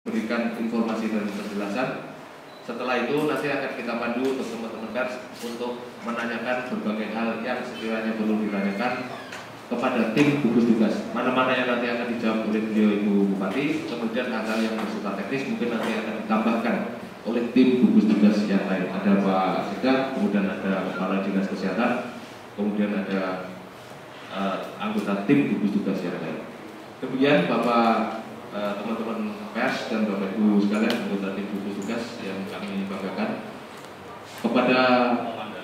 berikan informasi dan penjelasan. Setelah itu nanti akan kita pandu untuk teman-teman pers untuk menanyakan berbagai hal yang sekiranya perlu ditanyakan kepada tim gugus tugas. Mana-mana yang nanti akan dijawab oleh beliau Ibu Bupati, kemudian hal-hal yang bersifat teknis mungkin nanti akan ditambahkan oleh tim gugus tugas yang lain. Ada Pak Sekda, kemudian ada Kepala Dinas Kesehatan, kemudian ada anggota tim gugus tugas yang lain. Kemudian Bapak teman-teman pers dan Bapak Ibu sekalian anggota tim gugus tugas yang kami banggakan, kepada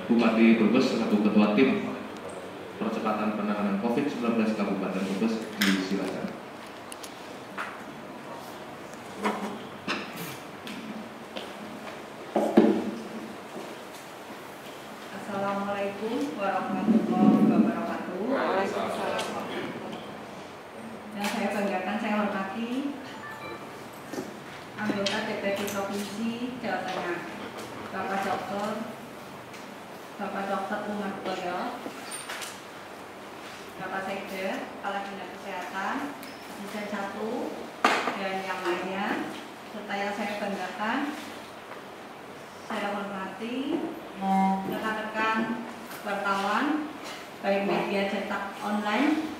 Bupati Brebes selaku Ketua Tim Percepatan Penanganan COVID-19 Kabupaten Brebes, disilakan. Assalamualaikum warahmatullahi wabarakatuh. Yang saya banggakan, saya hormati anggota DPD Provinsi Jawa Tengah, Bapak Dr. Umar Koyo, Bapak Sekda, Kepala Dinas Kesehatan, Asisten 1, dan yang lainnya, serta yang saya banggakan, saya hormati rekan-rekan wartawan, baik media cetak online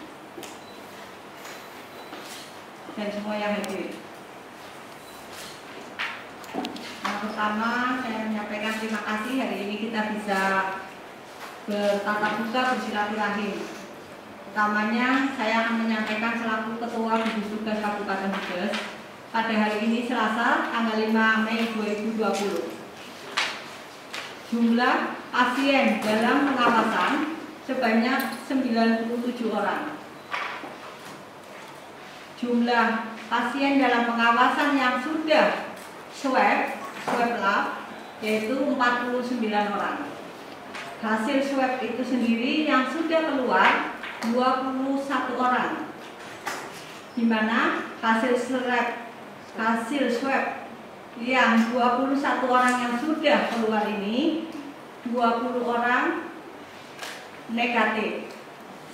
dan semua yang hadir. Yang pertama, saya menyampaikan terima kasih hari ini kita bisa bertatap muka bersilaturahim. Utamanya saya akan menyampaikan selaku Ketua Gugus Tugas Kabupaten Brebes pada hari ini Selasa tanggal 5 Mei 2020. Jumlah pasien dalam pengawasan sebanyak 97 orang. Jumlah pasien dalam pengawasan yang sudah swab lab yaitu 49 orang. Hasil swab itu sendiri yang sudah keluar 21 orang, di mana hasil swab yang 21 orang yang sudah keluar ini 20 orang negatif,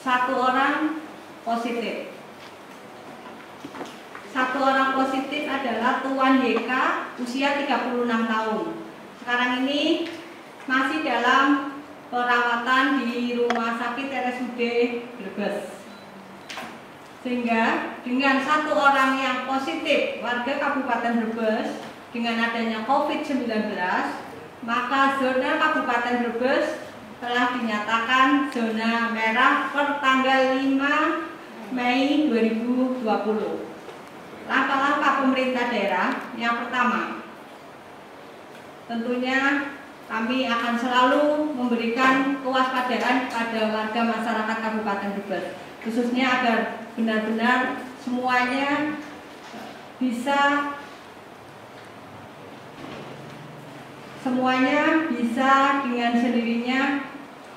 1 orang positif. 1 orang positif adalah Tuan YK, usia 36 tahun. Sekarang ini masih dalam perawatan di Rumah Sakit RSUD Brebes. Sehingga dengan 1 orang yang positif warga Kabupaten Brebes dengan adanya COVID-19, maka zona Kabupaten Brebes telah dinyatakan zona merah per tanggal 5 Mei 2020. Langkah-langkah pemerintah daerah yang pertama, tentunya kami akan selalu memberikan kewaspadaan pada warga masyarakat Kabupaten Brebes, khususnya agar benar-benar semuanya bisa dengan sendirinya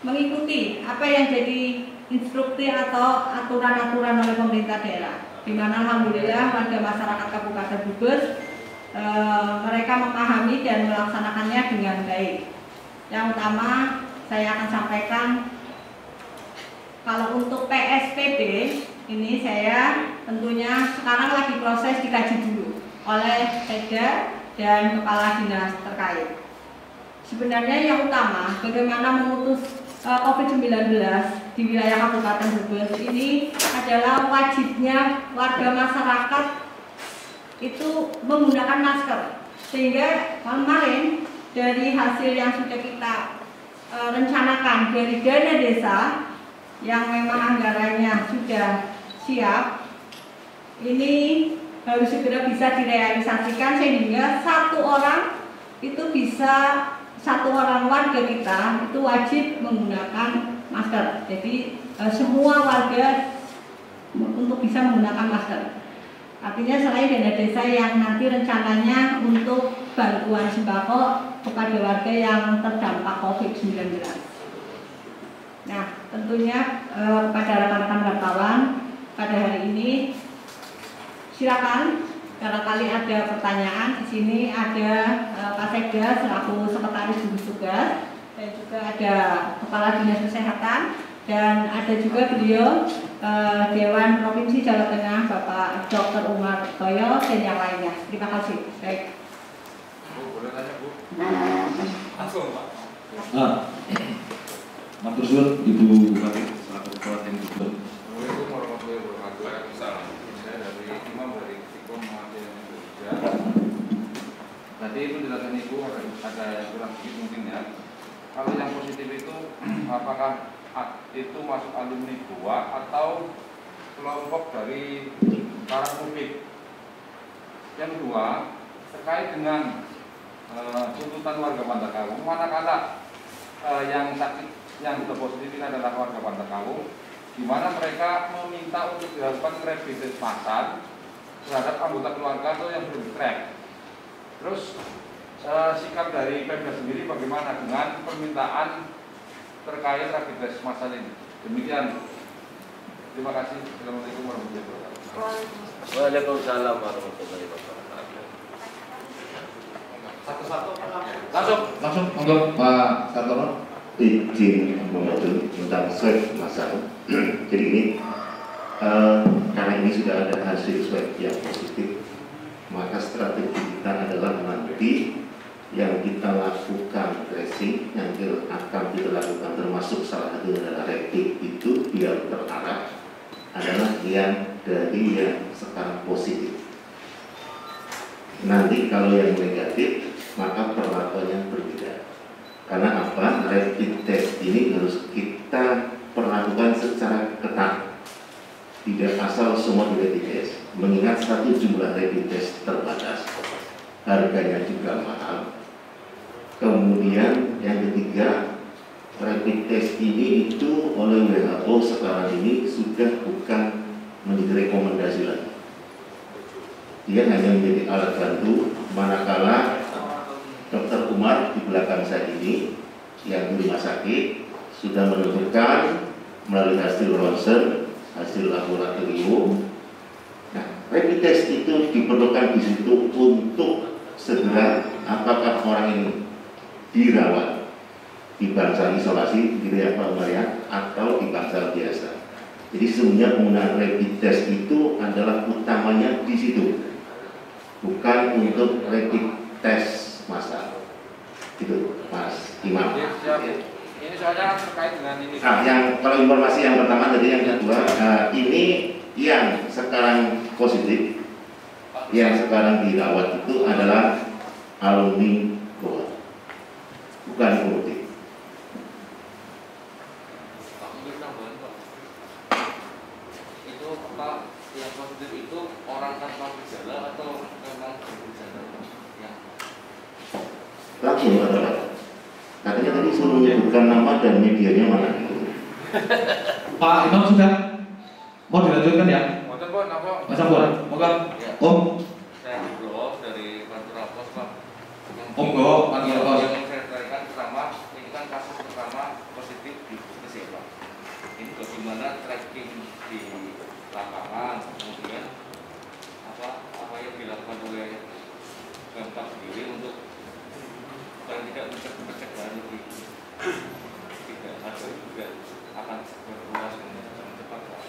mengikuti apa yang jadi instruksi atau aturan-aturan oleh pemerintah daerah. Di mana alhamdulillah warga masyarakat Kabupaten Brebes mereka memahami dan melaksanakannya dengan baik. Yang utama saya akan sampaikan, kalau untuk PSBB ini saya tentunya sekarang lagi proses dikaji dulu oleh Sekda dan Kepala Dinas terkait. Sebenarnya yang utama bagaimana memutus COVID-19 di wilayah Kabupaten Brebes ini adalah wajibnya warga masyarakat itu menggunakan masker. Sehingga kemarin dari hasil yang sudah kita rencanakan dari dana desa yang memang anggarannya sudah siap, ini harus segera bisa direalisasikan sehingga 1 orang warga kita itu wajib menggunakan masker. Jadi semua warga untuk bisa menggunakan masker. Artinya selain dana desa yang nanti rencananya untuk bantuan sembako kepada warga yang terdampak COVID-19. Nah, tentunya kepada rekan-rekan wartawan pada hari ini silakan. Barangkali ada pertanyaan. Di sini ada Pak Sekda selaku Sekretaris Gugus Tugas dan juga ada Kepala Dinas Kesehatan Dan ada juga beliau Dewan Provinsi Jawa Tengah Bapak Dr. Umar Toyo dan yang lainnya. Terima kasih. Baik. Bu, boleh tanya Bu? Langsung Pak. Matur suwun Ibu Bupati selaku Kepala Tim Gubernur. Assalamualaikum warahmatullahi wabarakatuh. Waalaikumsalam. Saya dari Imam dari Tikom Muhammadiyah Indonesia. Tadi itu dilakukan Ibu ada yang kurang sedikit mungkin ya. Kalau yang positif itu apakah itu masuk alumni gua atau kelompok dari para publik? Yang kedua terkait dengan tuntutan warga Pantakawung, manakala yang sakit yang positif ini adalah warga Pantakawung, di mana mereka meminta untuk dilakukan rapid test massal terhadap anggota keluarga atau yang belum track. Terus sikap dari Pemda sendiri bagaimana dengan permintaan terkait rapid test massal ini? Demikian. Terima kasih. Assalamualaikum warahmatullahi wabarakatuh. Waalaikumsalam warahmatullahi wabarakatuh. Satu-satu. Langsung monggo Pak Sartono. Izin membantu tentang swab massal. Jadi ini karena ini sudah ada hasil swab yang positif, maka strategi kita adalah nanti yang kita lakukan tracing yang akan kita lakukan termasuk salah satu adalah rapid itu biar terarah adalah yang dari yang sekarang positif. Nanti kalau yang negatif maka perlakuannya berbeda. Karena apa? Rapid test ini harus kita perlakukan secara ketat, tidak asal semua rapid test. Mengingat satu jumlah rapid test terbatas, harganya juga mahal. Kemudian yang ketiga, rapid test ini itu oleh WHO sekarang ini sudah bukan menjadi rekomendasi lagi. Dia hanya menjadi alat bantu, manakala Dr. Umar di belakang saya ini yang di rumah sakit sudah menentukan melalui hasil ronsen, hasil laboratorium. Nah, rapid test itu diperlukan di situ untuk segera apakah orang ini dirawat di bangsal isolasi di Riyapa Maria atau di bangsal biasa. Jadi sebenarnya penggunaan rapid test itu adalah utamanya di situ, bukan untuk rapid test massal. Itu Mas Imam. Ya. Ini soalnya terkait dengan ini. Nah, yang kalau informasi yang pertama tadi yang kedua, ini yang sekarang positif, yang sekarang dirawat itu adalah alumni GOA, bukan positif. Itu apa yang positif itu orang tanpa gejala atau memang bergejala? Ya. Langsung adalah katanya tadi suruh menyebutkan nama dan medianya mana. Pak Imam sudah mau dilanjutkan ya? Motor Bon, apa? Mas Ambon, moga. Om, Saya Bro dari Pantura Pos Pak. Om Go, Pantura Pos. Yang saya tarikan pertama, ini kan kasus pertama positif di Puskesmas Pak. Ini bagaimana tracking di lapangan, kemudian apa yang dilakukan oleh Pemkab sendiri untuk paling tidak pencegahan lebih tidak ada juga akan berluas dengan cepat Pak.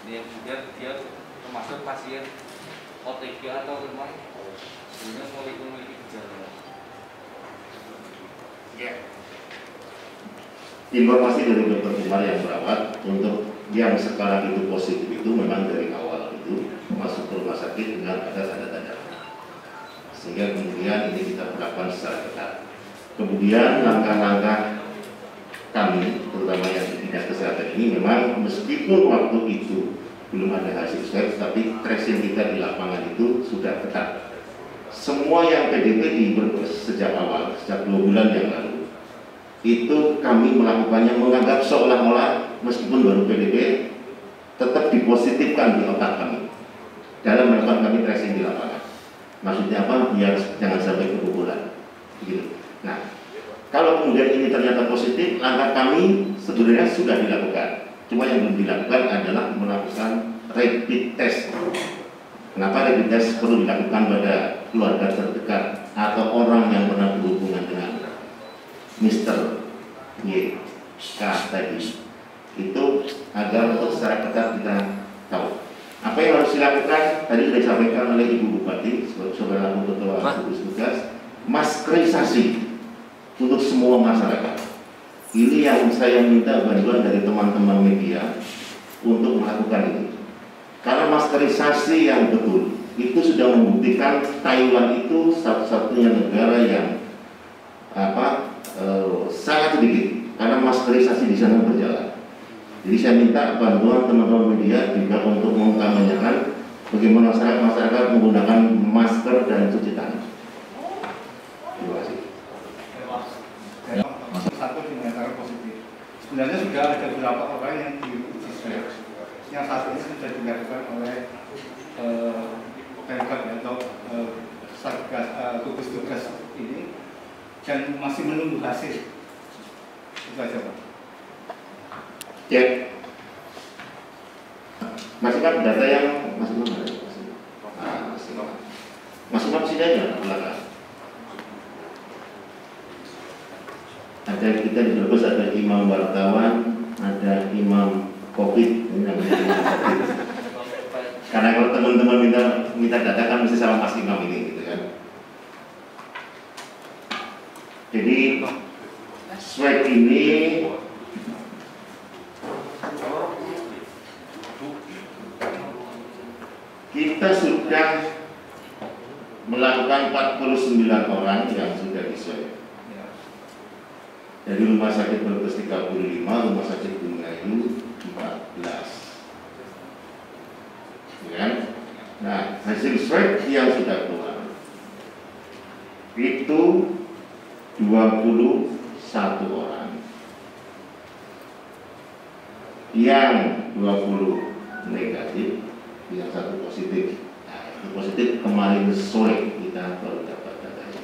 Ini yang kemudian dia termasuk pasien OTG atau memang sebenarnya memiliki gejala. Ya. Informasi dari Dr. Umar yang merawat untuk yang sekarang itu positif itu memang dari awal itu masuk ke rumah sakit dengan ada tanda-tanda, sehingga kemudian ini kita perlakukan secara ketat. Kemudian langkah-langkah kami terutama yang di dinas kesehatan ini memang meskipun waktu itu belum ada hasil swab, tapi tracing kita di lapangan itu sudah ketat. Semua yang PDP di sejak awal, sejak 2 bulan yang lalu, itu kami melakukannya menganggap seolah-olah meskipun baru PDP tetap dipositifkan di otak kami dalam melakukan kami tracing di lapangan. Maksudnya apa? Biar jangan sampai kebobolan. Begitu. Nah, kalau kemudian ini ternyata positif, langkah kami sebenarnya sudah dilakukan. Cuma yang belum dilakukan adalah melakukan rapid test. Kenapa rapid test perlu dilakukan pada keluarga terdekat atau orang yang pernah berhubungan dengan Mr. Y, K tadi? harus dilakukan, tadi sudah disampaikan oleh Ibu Bupati, saudara Ketua gugus tugas, maskerisasi untuk semua masyarakat. Ini yang saya minta bantuan dari teman-teman media untuk melakukan ini. Karena maskerisasi yang betul itu sudah membuktikan Taiwan itu satu-satunya negara yang sangat sedikit karena maskerisasi di sana berjalan. Jadi saya minta bantuan teman-teman media juga untuk mengkampanyekan bagaimana masyarakat menggunakan masker dan cuci tangan. Terima kasih. Satu dinyatakan positif. Sebenarnya sudah ada beberapa orang yang diuji swab. Yang satu ini sudah dilakukan oleh Pemkab atau Satgas gugus tugas ini dan masih menunggu hasil. Itu aja, Pak. Cek. Masih kan data yang masih mana? Masih sini aja belakang. Ada kita di Brebes ada imam wartawan, ada imam COVID. Karena kalau teman-teman minta data kan mesti sama Mas Imam ini, gitu kan. Jadi swab ini kita sudah melakukan 49 orang yang sudah diswab. Dari Rumah Sakit Brebes 35, Rumah Sakit Bungayu 14. Ya. Nah, hasil swab yang sudah keluar itu 21 orang. Yang 20 negatif, yang satu positif. Nah, itu positif kemarin sore kita baru dapat datanya.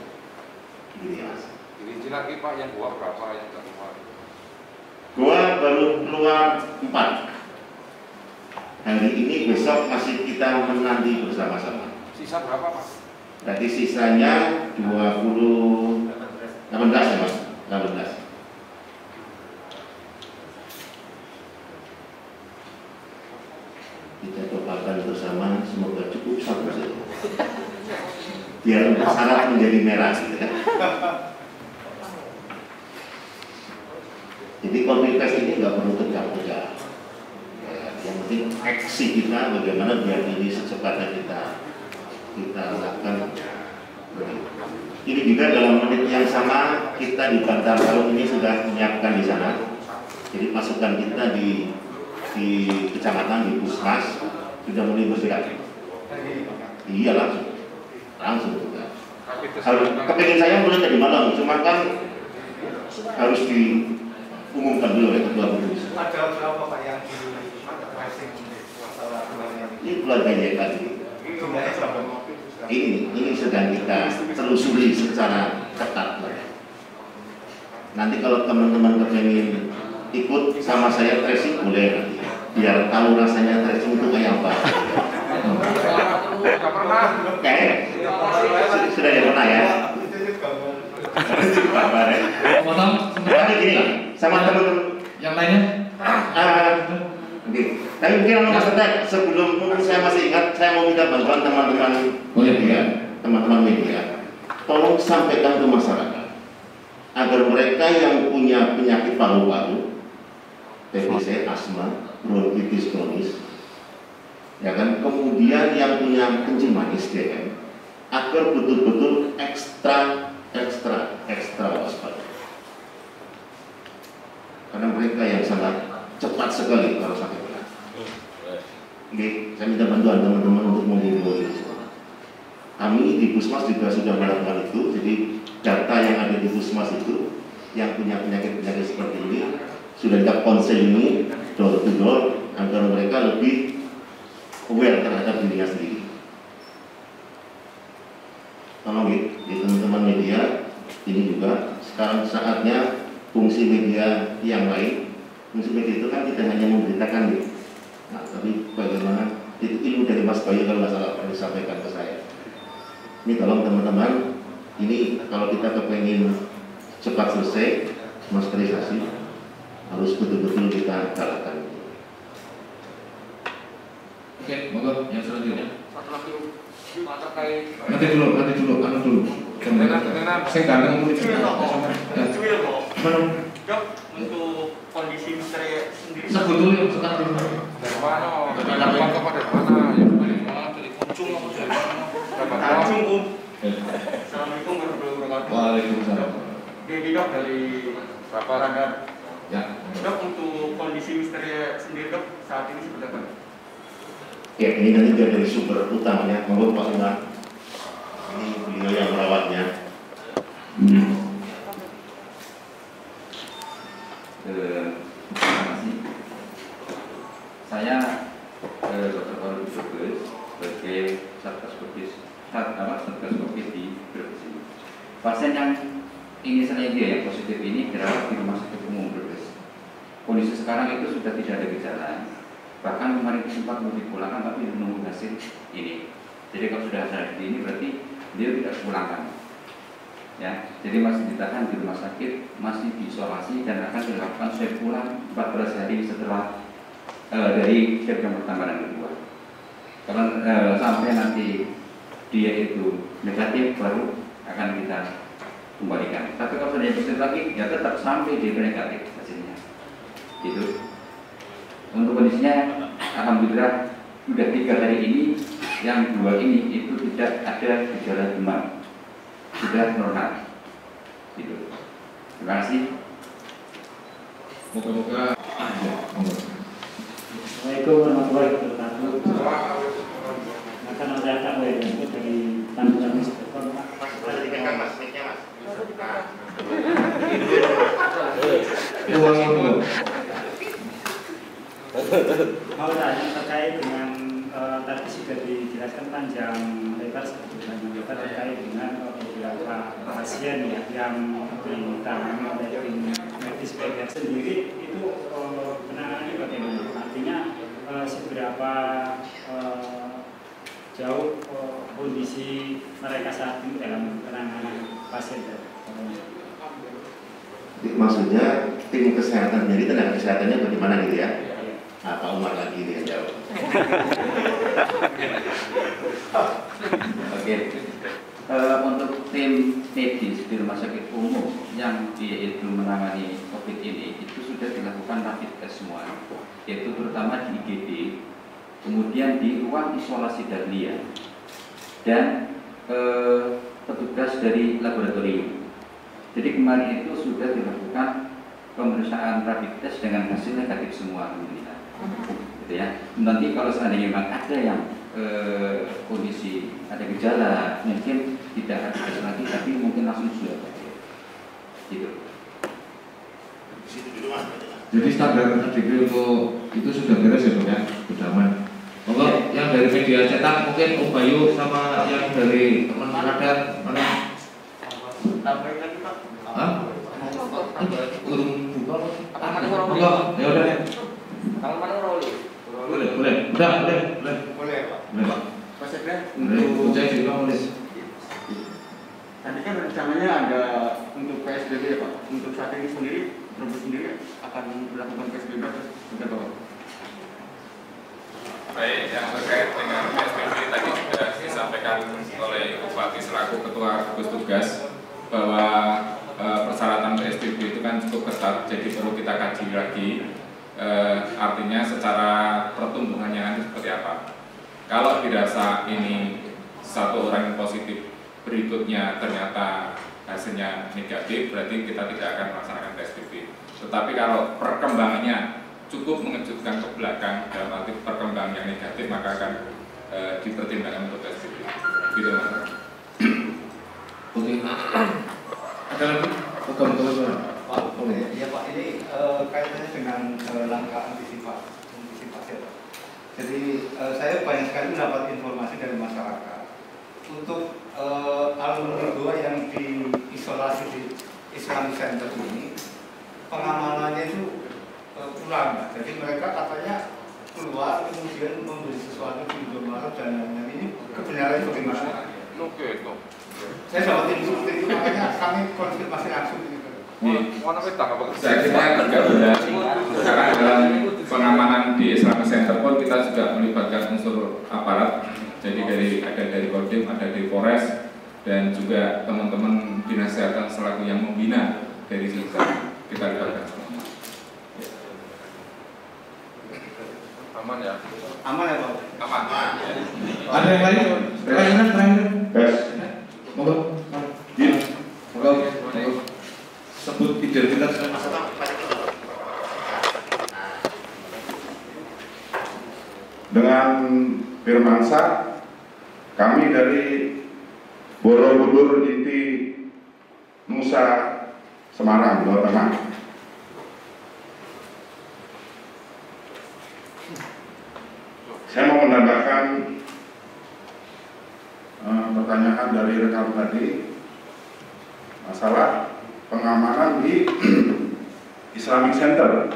Gini Mas. Dirinci lagi Pak, yang gua berapa yang sudah keluar? Gua baru keluar 4. Hari ini besok masih kita menanti bersama-sama. Sisa berapa Pak? Berarti sisanya 18 ya Mas? 18. Kita doakan bersama semoga cukup satu saja. Biar masalah menjadi merah gitu kan. Jadi komunitas ini nggak perlu tegang-tegang. Yang penting aksi kita bagaimana biar ini secepatnya kita lakukan. Ini juga dalam menit yang sama kita di Bantar Kalung ini sudah menyiapkan di sana. Jadi pasukan kita di kecamatan di Puskesmas sudah mulai bergerak. Iya langsung juga. Kepingin saya mulai dari malam, cuma kan harus diumumkan dulu ya ketua gugus. Ada berapa Pak yang di tracing masalah keluarnya? Ini keluarganya tadi. Ini sedang kita telusuri secara ketat. Nanti kalau teman-teman kepengen ikut sama saya tracing boleh nanti, biar tahu rasanya tracing itu kayak apa. Sudah pernah. Sudah ya pernah ya. Kabar ya. Potong. Nanti gini sama teman-teman Yang lainnya? Tapi mungkin Mas Tetek, sebelum mungkin saya masih ingat, saya mau minta bantuan teman-teman media, tolong sampaikan ke masyarakat agar mereka yang punya penyakit paru-paru, TBC, asma, bronkitis kronis, ya kan, kemudian yang punya kencing manis, DM, agar betul-betul ekstra waspada. Karena mereka yang sangat cepat sekali kalau sakit berat. Oke, saya minta bantuan teman-teman untuk menghimbau ini semua. Kami di Puskesmas juga sudah melakukan itu. Jadi data yang ada di Puskesmas itu yang punya penyakit seperti ini sudah kita konseling door to door agar mereka lebih aware terhadap dirinya sendiri. Tolong di teman-teman media ini juga sekarang saatnya fungsi media yang lain. Fungsi media itu kan tidak hanya memberitakan nih. Nah, tapi bagaimana itu ilmu dari Mas Bayu kalau masalah yang disampaikan ke saya. Ini tolong teman-teman, ini kalau kita kepengen cepat selesai maskerisasi harus betul-betul kita galakkan. Oke, monggo yang selanjutnya. Satu lagi terkait Nanti dulu. Saya ganteng dulu. Dok, untuk kondisi misteri sendiri Sebetulnya sekarang Dari mana? Dari mana? Ya, dari mana? Dari Kuncung apa dari mana? Tanjung, Om. Assalamualaikum warahmatullahi wabarakatuh. Waalaikumsalam. Dedi dok dari Bapak Radar. Ya. Dok, untuk kondisi misteri sendiri dok saat ini seperti apa? Ya, ini nanti dari sumber utamanya, monggo Pak Umar. Ini beliau yang merawatnya. Terima kasih. Saya Dr. Paul Bugis sebagai Satgas Covid di Brebes. Pasien yang inisialnya dia yang positif ini dirawat di Rumah Sakit Umum Brebes. Kondisi sekarang itu sudah tidak ada gejala. Bahkan kemarin sempat mau dipulangkan tapi menunggu hasil ini. Jadi kalau sudah ada ini berarti dia tidak dipulangkan. Ya, jadi masih ditahan di rumah sakit, masih diisolasi dan akan dilakukan swab ulang 14 hari setelah dari swab yang pertama dan kedua. Kalau sampai nanti dia itu negatif baru akan kita kembalikan. Tapi kalau sudah positif lagi, ya tetap sampai dia negatif hasilnya. Gitu. Untuk kondisinya, alhamdulillah sudah 3 hari ini, yang 2 ini itu tidak ada gejala demam, sudah normal. Gitu. Terima kasih. Moga-moga. Assalamualaikum warahmatullahi wabarakatuh. Akan ada tamu dari Tanjung Sekolah. Ada dipegang Mas, mic-nya Mas. Mau tanya terkait dengan tadi sudah dijelaskan panjang lebar terkait dengan beberapa pasien ya yang ditangani oleh tim medis PGR sendiri itu penanganannya bagaimana? Artinya seberapa jauh kondisi mereka saat ini dalam penanganan pasien? Maksudnya tim kesehatan, jadi tenaga kesehatannya bagaimana gitu ya? Nah, Pak Umar lagi dia jawab. Oke. Untuk tim medis di rumah sakit umum yang itu menangani COVID ini itu sudah dilakukan rapid test semua, yaitu terutama di IGD, kemudian di ruang isolasi Dahlia dan petugas dari laboratorium. Jadi kemarin itu sudah dilakukan pemeriksaan rapid test dengan hasil negatif semua, alhamdulillah. Gitu ya. Nanti kalau seandainya memang ada yang kondisi ada gejala, mungkin tidak ada gejala lagi, tapi mungkin langsung sudah positif. Gitu. Jadi standar KDP untuk itu sudah beres ya Pak ya, sudah aman. Monggo yang dari media cetak mungkin Om Bayu sama yang dari teman Radar mana? Tambahin lagi Pak. Hah? Urung buka. Monggo, ya udah ya. Tangan mana rolling? Boleh. Udah, boleh Pak. Boleh Pak. Pak Sekda, Boleh, untuk saya juga boleh. tadi kan rencananya ada untuk PSBB ya Pak. Untuk saat ini sendiri, Brebes sendiri akan melakukan PSBB seperti apa Pak? Baik, yang terkait dengan PSBB tadi sudah disampaikan oleh Bupati selaku Ketua Gugus Tugas bahwa persyaratan PSBB itu kan cukup ketat, jadi perlu kita kaji lagi. Artinya secara pertumbuhannya nanti seperti apa. Kalau dirasa ini satu orang yang positif berikutnya ternyata hasilnya negatif, berarti kita tidak akan melaksanakan PSBB. Tetapi kalau perkembangannya cukup mengejutkan ke belakang dalam arti perkembangan yang negatif, maka akan dipertimbangkan untuk PSBB. Gitu Mas. Oke. Ada lagi? Betul. Pak, ya Pak, ini kaitannya dengan langkah antisipasi Pak. Jadi saya banyak sekali mendapat informasi dari masyarakat untuk alumni 2 yang diisolasi di Islamic Center ini, pengamanannya itu kurang. Jadi mereka katanya keluar kemudian membeli sesuatu di Indomaret dan lain-lain. Ini kebenarannya bagaimana? Oke. Saya dapat info seperti itu, makanya kami konfirmasi langsung gitu. Mana kita nggak bekerja? Saya kira tidak benar. Sekarang dalam pengamanan di Islamic Center pun kita juga melibatkan unsur aparat. Jadi ada dari Kodim, ada dari Polres, dan juga teman-teman dinas kesehatan selaku yang membina dari kita libatkan semua. Aman ya? Aman ya Pak? Aman. Ada yang lain? Terakhir. Monggo. Sebut identitas. Dengan Firmansyah, kami dari Borobudur Inti Nusa Semarang, Jawa Tengah. Saya mau menambahkan pertanyaan dari rekan tadi masalah pengamanan di Islamic Center.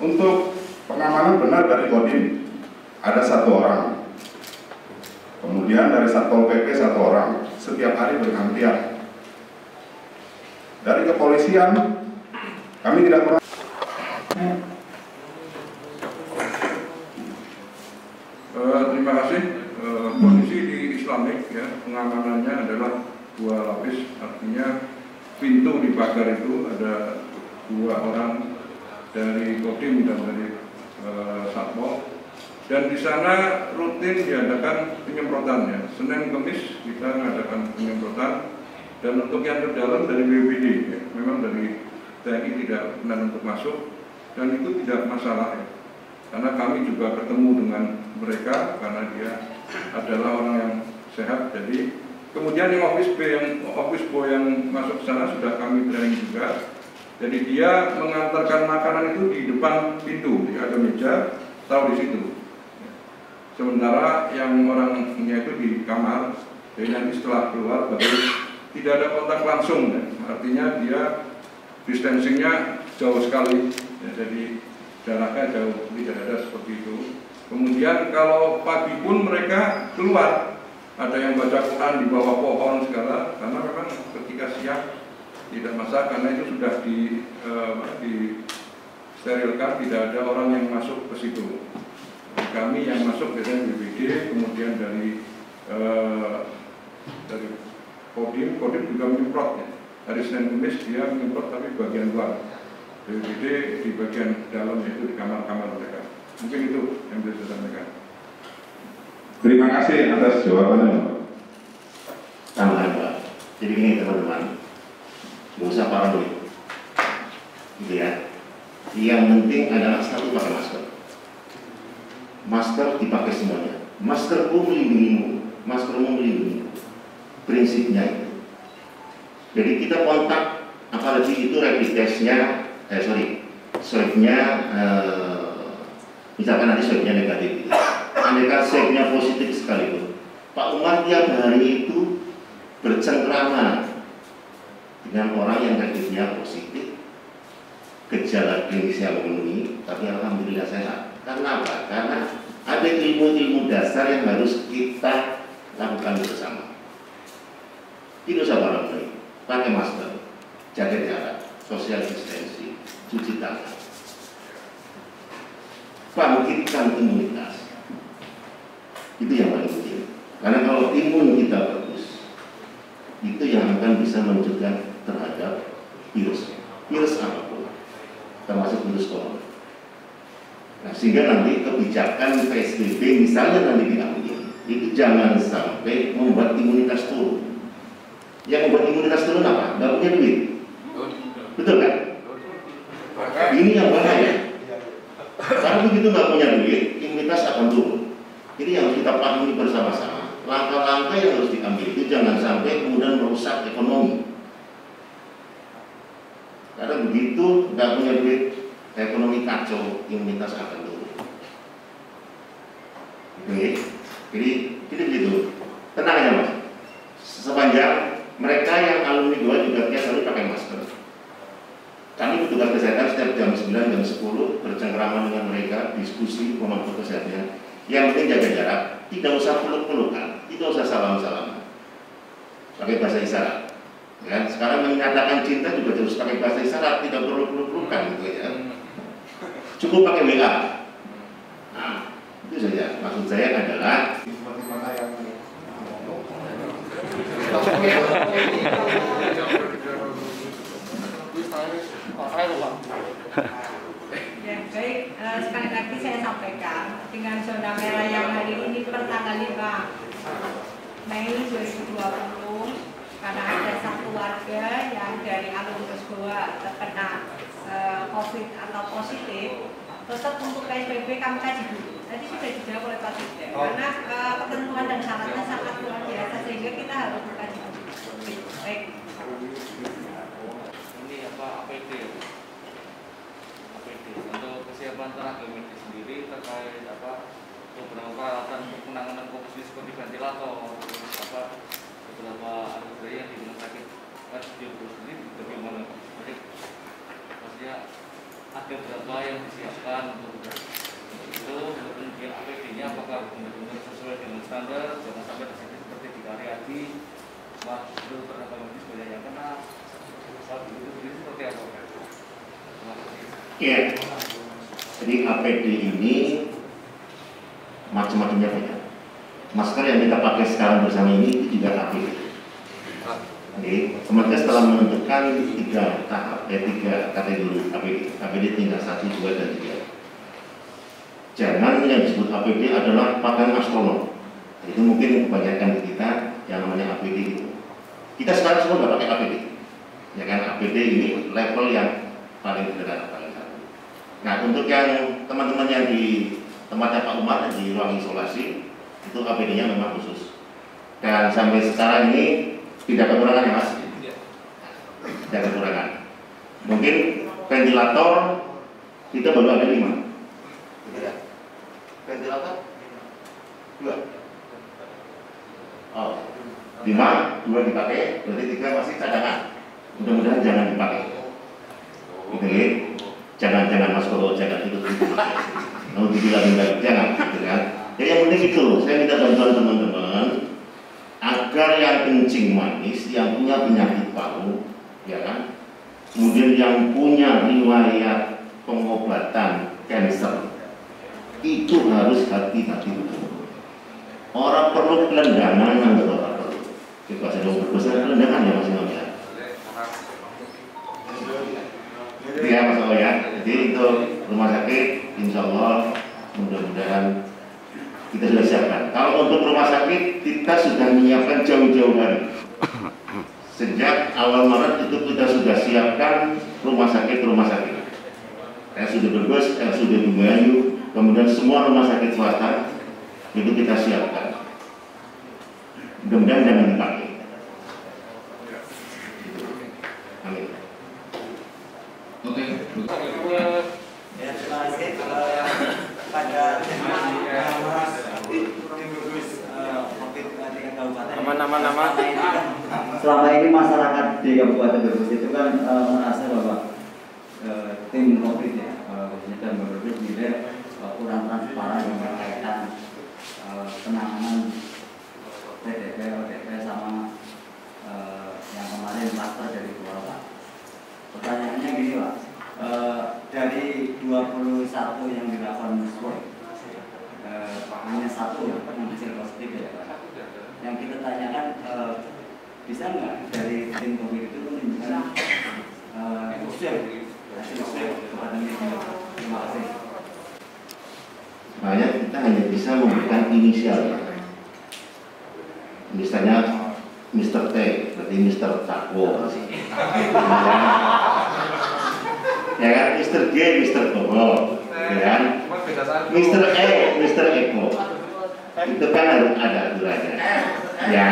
Untuk pengamanan benar dari Kodim ada 1 orang, kemudian dari Satpol PP 1 orang, setiap hari bergantian. Dari kepolisian kami tidak pernah. Terima kasih. Kondisi di Islamic ya, pengamanannya adalah 2 lapis, artinya pintu di pagar itu ada 2 orang dari Kodim dan dari Satpol, dan di sana rutin diadakan penyemprotan ya. Senin Kamis kita mengadakan penyemprotan, dan untuk yang terdalam dari BPD ya, memang dari TNI tidak benar untuk masuk, dan itu tidak masalah ya, karena kami juga ketemu dengan mereka karena dia adalah orang yang sehat. Jadi kemudian yang office boy yang masuk ke sana sudah kami training juga. Jadi dia mengantarkan makanan itu di depan pintu, ada meja, taruh di situ. Sementara yang orangnya itu di kamar, jadi nanti setelah keluar baru tidak ada kontak langsung, ya. Artinya dia distancingnya jauh sekali, ya, jadi jaraknya jauh, tidak ada seperti itu. Kemudian kalau pagi pun mereka keluar, ada yang baca Quran di bawah pohon segala, karena memang ketika siang tidak masalah, karena itu sudah disterilkan, tidak ada orang yang masuk ke situ. Kami yang masuk biasanya BPD, kemudian dari Kodim juga menyemprot ya. Hari Senin Kamis dia menyemprot tapi bagian luar. BPD di bagian dalam, yaitu di kamar-kamar mereka. Mungkin itu yang bisa saya sampaikan. Terima kasih atas jawabannya. Tambahan Pak. Jadi gini teman-teman, nggak usah paranoid, gitu ya. Yang penting adalah selalu pakai masker. Masker dipakai semuanya. Maskerku melindungimu, maskermu melindungimu. Prinsipnya itu. Jadi kita kontak, apalagi itu rapid testnya, swabnya, misalkan nanti swabnya negatif, gitu. Andaikan swabnya positif sekalipun, Pak Umar tiap hari itu bercengkrama dengan orang yang rapidnya positif, gejala klinisnya memenuhi, tapi alhamdulillah sehat. Karena apa? Karena ada ilmu-ilmu dasar yang harus kita lakukan bersama. Tidak usah paranoid, pakai masker, jaga jarak, social distancing, cuci tangan, bangkitkan imunitas. Itu yang paling penting. Karena kalau imun kita bagus, itu yang akan bisa mencegah terhadap virus apapun, termasuk virus corona. Nah, sehingga nanti kebijakan PSBB misalnya nanti diambil, itu jangan sampai membuat imunitas turun. Yang membuat imunitas turun apa? Nggak punya duit. Betul kan? Ini yang bahaya. Karena begitu nggak punya duit, imunitas akan turun. Jadi yang kita pahami bersama-sama, langkah-langkah yang harus diambil itu jangan sampai kemudian merusak ekonomi. Karena begitu nggak punya duit, ekonomi kacau, imunitas akan turun. Oke, jadi begitu. Tenang ya Mas. Sepanjang mereka yang alumni 2 juga tiap hari pakai masker. Kami petugas kesehatan setiap jam 9, jam 10 bercengkrama dengan mereka, diskusi memantau kesehatannya. Yang penting jaga jarak, tidak usah peluk-pelukan, tidak usah salam-salaman. Pakai bahasa isyarat. Ya, sekarang menyatakan cinta juga harus pakai bahasa isyarat, tidak perlu peluk-pelukan gitu ya. Cukup pakai WA. Nah, itu saja. Maksud saya adalah seperti mana yang Ya, baik, sekali lagi saya sampaikan dengan zona merah yang hari ini per tanggal 5 Mei 2020 karena ada satu warga yang dari Alumnus Goa terkena COVID atau positif, tetap untuk PSBB kami kaji dulu. Tadi sudah dijawab oleh Pak Dirjen, karena ketentuan dan syaratnya sangat luar biasa sehingga kita harus mengkaji dulu. Baik. Ini apa APD? APD untuk kesiapan tenaga medis sendiri terkait apa beberapa peralatan untuk penanganan COVID seperti ventilator, apa beberapa alat yang di rumah sakit RSUD sendiri bagaimana? Jadi maksudnya ada berapa yang disiapkan untuk itu, kemudian APD-nya apakah benar-benar sesuai dengan standar, jangan sampai terjadi seperti di Karyadi, itu tenaga medis banyak yang kena. Saat itu sendiri seperti apa? ya. Jadi APD ini macam-macamnya banyak. Masker yang kita pakai sekarang bersama ini itu juga APD. Oke, Kemenkes telah menentukan 3 tahap, 3 kategori APD. APD tingkat 1, 2, dan 3. Jangan yang disebut APD adalah pakaian astronot. Itu mungkin kebanyakan di kita yang namanya APD itu. Kita sekarang semua nggak pakai APD. Ya kan, APD ini level yang paling sederhana, paling satu. Nah, untuk yang teman-teman yang di tempatnya Pak Umar di ruang isolasi, itu APD-nya memang khusus. Dan sampai sekarang ini tidak kekurangan ya Mas? Tidak kekurangan. Mungkin ventilator kita baru ada 5. Ventilator 2. Oh, 5, 2 dipakai, berarti 3 masih cadangan. Mudah-mudahan jangan dipakai. Gitu ya. Jangan Mas Koro, jangan ikut mau dibilang jangan, gitu kan? Jadi yang penting itu, saya minta bantuan teman-teman agar yang kencing manis, yang punya penyakit paru, ya kan? Kemudian yang punya riwayat pengobatan kanker, itu harus hati-hati betul. Orang perlu kelendangan yang orang perlu. Kita sedang berbesar kelendangan ya Mas Imam ya. Ya Mas Imam ya. Jadi untuk rumah sakit, insya Allah mudah-mudahan kita sudah siapkan. Kalau untuk rumah sakit kita sudah menyiapkan jauh-jauh hari. Sejak awal Maret itu kita sudah siapkan rumah sakit. RSUD Brebes, RSUD Bumayu, kemudian semua rumah sakit swasta itu kita siapkan. Mudah-mudahan jangan dipakai. Amin. Oke. ya terima kasih pada nama selama ini masyarakat di Kabupaten Brebes itu kan merasa bahwa tim COVID ya, dan Brebes tidak kurang transparan dengan berkaitan penanganan PDP, ODP sama yang kemarin klaster dari Kuala. Pertanyaannya gini Pak, dari 21 yang dilakukan swab, hanya 1 yang hasil positif ya Pak. Yang kita tanyakan, bisa nggak dari tim COVID itu menunjukkan hasil swab kepada media? Terima kasih. Makanya kita hanya bisa memberikan inisial. Misalnya Mr. T, berarti Mr. Takwo. Ya kan, Mr. G, Mr. Bobo, ya kan, Mr. E, Mr. Eko. Itu kan harus ada aturannya. Ya.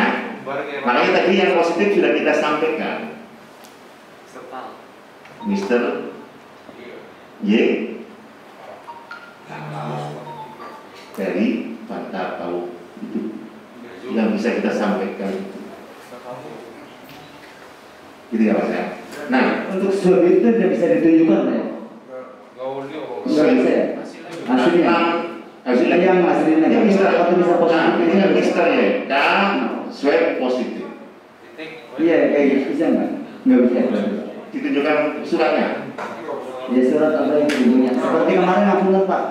Makanya tadi yang positif sudah kita sampaikan. Mr. Y dari Pantar Tahu itu yang bisa kita sampaikan. Gitu ya Mas ya. Nah, untuk swab itu tidak bisa ditunjukkan ya? Nggak bisa ya? Hasilnya yang hasilnya negatif atau bisa positif? Ini Mister ya, dan swab positif. Iya, kayak gitu bisa nggak? Nggak bisa. Ditunjukkan suratnya. Ya surat apa yang bunyinya. Seperti kemarin aku Pak,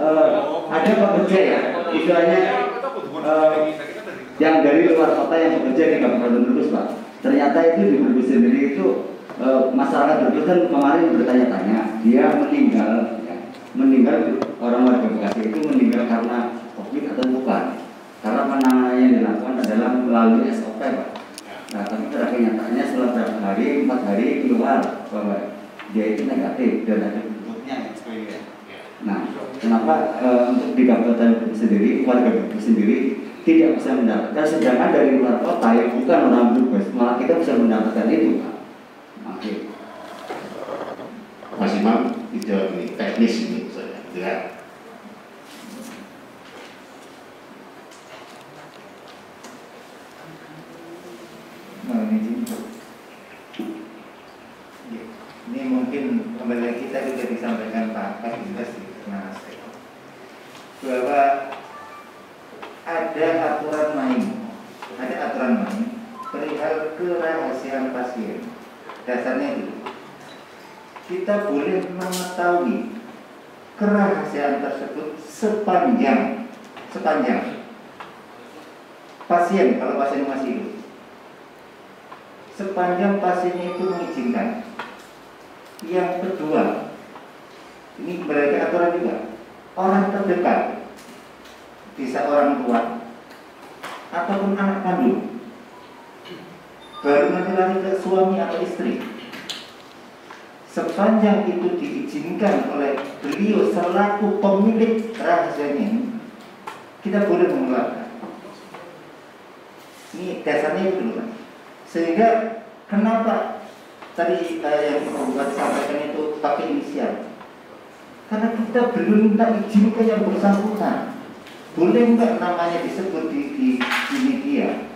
ada pekerja ya, istilahnya yang dari luar kota yang bekerja di Kabupaten Brebes Pak. Ternyata itu di Brebes sendiri itu masyarakat Brebes kan kemarin bertanya-tanya, dia meninggal, ya, orang warga Bekasi itu meninggal karena COVID atau bukan? Karena penanganan yang dilakukan adalah melalui SOP Pak. Nah, tapi pada kenyataannya setelah beberapa hari, 4 hari keluar bahwa dia itu negatif dan ada bentuknya yang sebagainya. Nah, kenapa untuk di Kabupaten Brebes sendiri, warga Brebes sendiri tidak bisa mendapatkan, sedangkan dari luar kota yang bukan orang Brebes malah kita bisa mendapatkan itu Pak. Oke. Mas Imam dijawab ini teknis ini saya, ya. Ini mungkin kembali lagi tadi sudah disampaikan Pak Kasubes bahwa ada aturan main perihal kerahasiaan pasien. Dasarnya itu kita boleh mengetahui kerahasiaan tersebut sepanjang pasien, kalau pasien masih hidup, sepanjang pasiennya itu mengizinkan. Yang kedua, ini berarti aturan juga, orang terdekat, bisa orang tua ataupun anak kandung, baru nanti lari ke suami atau istri. Sepanjang itu diizinkan oleh beliau selaku pemilik rahasianya ini, kita boleh mengeluarkan. Ini dasarnya itu dulu. Sehingga kenapa tadi yang Bapak sampaikan itu pakai inisial? Karena kita belum minta izin ke yang bersangkutan. Boleh nggak namanya disebut di media?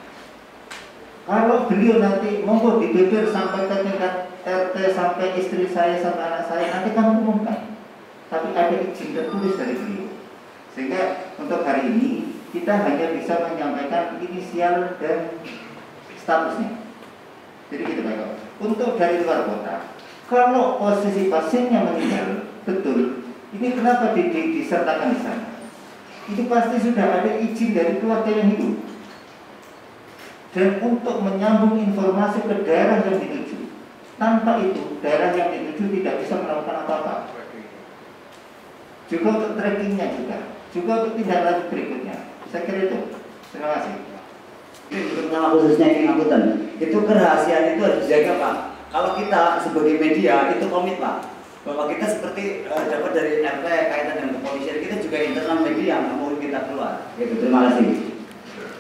Kalau beliau nanti monggo dibeber sampai ke tingkat RT, sampai istri saya, sampai anak saya, nanti kamu umumkan. Tapi ada izin tertulis dari beliau. Sehingga untuk hari ini kita hanya bisa menyampaikan inisial dan statusnya. Jadi kita baik. Untuk dari luar kota, kalau posisi pasiennya meninggal, betul, ini kenapa disertakan di sana? Itu pasti sudah ada izin dari keluarga yang hidup. Dan untuk menyambung informasi ke daerah yang dituju, tanpa itu daerah yang dituju tidak bisa melakukan apa-apa. Juga untuk trackingnya juga untuk tindak lanjut berikutnya. Saya kira itu. Terima kasih. Terutama khususnya ini angkutan, itu kerahasiaan itu harus dijaga Pak. Kalau kita sebagai media itu komit Pak, bahwa kita seperti dapat dari RT kaitan dengan kepolisian, kita juga internal media yang mau kita keluar. Gitu. Terima kasih.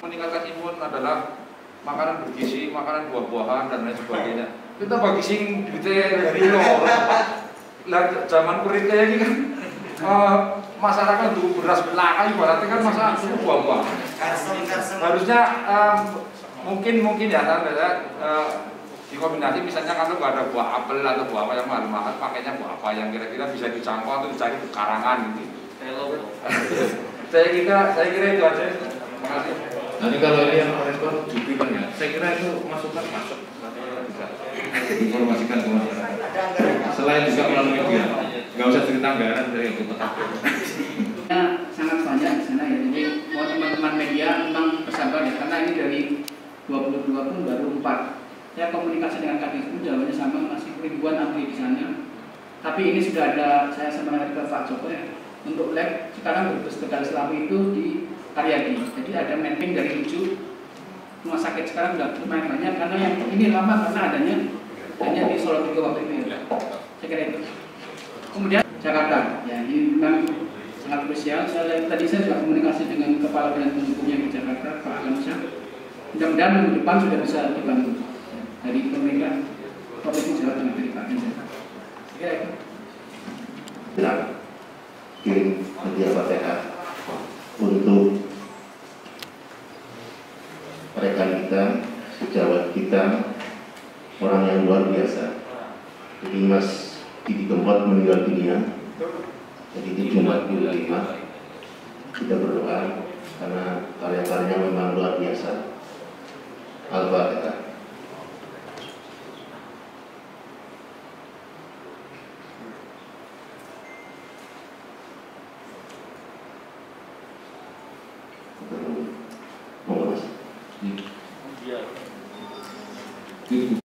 Meningkatkan imun adalah makanan bergizi, makanan buah-buahan dan lain sebagainya. Kita bagi sing duitnya dulu. Lah zaman kurit kayak ini kan masyarakat dulu beras belakang ibaratnya kan masa suku buah-buah. Harusnya mungkin ya dikombinasi, misalnya kalau nggak ada buah apel atau buah apa yang mahal-mahal, pakainya buah apa yang kira-kira bisa dijangkau atau dicari di karangan gitu. Saya kira itu aja. Terima kasih. Nanti kalau ini yang respon juga ya, saya kira itu masukan masuk bisa informasikan ke masyarakat. Selain juga melalui media, nggak usah cerita anggaran dari itu tetap. Sangat banyak di sana ya, jadi mau teman-teman media memang bersabar ya, karena ini dari 22 pun baru 4. Saya komunikasi dengan Kadis pun jawabannya sama, masih ribuan ahli di sana. Tapi ini sudah ada, saya semangat ke Pak Joko ya, untuk lab sekarang Tegal Selami itu di Karyadi. Jadi ada mapping dari 7 rumah sakit sekarang sudah lumayan banyak, karena yang ini lama karena adanya hanya di Solo juga waktu itu ya. Saya kira itu. Kemudian Jakarta, ya ini memang sangat spesial. Tadi saya sudah komunikasi dengan Kepala Badan Hukumnya di Jakarta, Pak Alamsyah. Mudah-mudahan minggu depan sudah bisa dibantu dari pemerintah Provinsi Jawa Tengah dari Pak Ganjar. Saya kira itu. Kirim media Fatihah untuk rekan kita, sejawat kita, orang yang luar biasa. Jadi Mas Didi Kempot meninggal dunia. Jadi di Jumat 25 kita berdoa karena karya-karyanya memang luar biasa. Al-Fatihah. Tim